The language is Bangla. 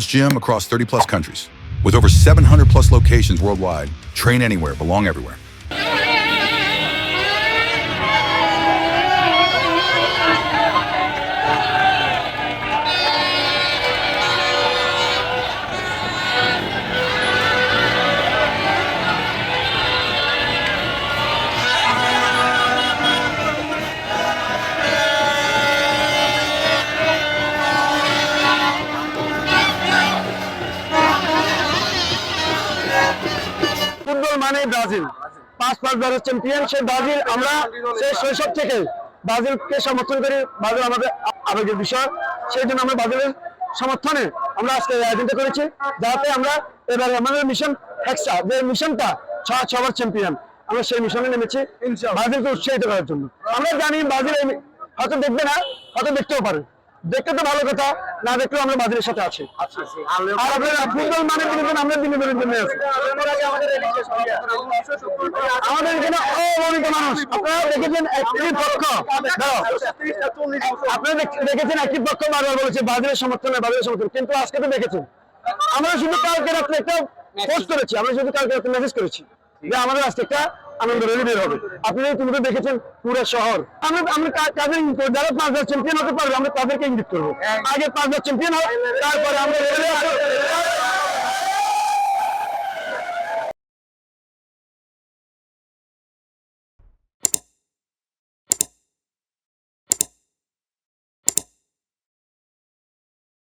gym across 30 plus countries. With over 700 plus locations worldwide, train anywhere, belong everywhere. Football মানে ব্রাজিল, 5 চ্যাম্পিয়ন সে ব্রাজিল। আমরা সেই শৈশব থেকে ব্রাজিলকে সমর্থন করি। ব্রাজিল আমাদের আবেগের বিষয়, সেই জন্য আমরা ব্রাজিলের সমর্থনে আমরা আজকে আয়োজনটা করেছি, যাতে আমরা এবারে আমাদের মিশন হেক্সা, যে মিশনটা 6বার চ্যাম্পিয়ন, আমরা সেই মিশনে নেমেছি ব্রাজিলকে উৎসাহিত করার জন্য। আমরা জানি ব্রাজিল হয়তো দেখবে না, হয়তো দেখতেও পারে, দেখতে তো ভালো কথা, না দেখলেও আমরা ব্রাজিলের সাথে আছি। আর আপনারা ফুটবল মানে বিনোদন, আমরা বিনোদনের জন্য আছি। আমাদের এখানে অগণিত মানুষ, আপনারা দেখেছেন একটি পক্ষ, আপনারা দেখেছেন একটি পক্ষ বারবার বলেছে ব্রাজিলের সমর্থনে, ব্রাজিলের সমর্থন, কিন্তু আজকে তো দেখেছেন আমরা শুধু কালকে রাত্রে একটা পোস্ট করেছি, আমরা শুধু কালকে রাত্রে মেসেজ করেছি যে আমাদের আজকে একটা আনন্দ র্যালি বের হবে। আপনি তুমি তো দেখেছেন পুরো শহর। আমরা কাদের ইঙ্গিত করবো, যারা 5বার চ্যাম্পিয়ন হতে পারবে আমরা তাদেরকে ইঙ্গিত করবো। আগে 5বার চ্যাম্পিয়ন হয়, তারপরে আমরা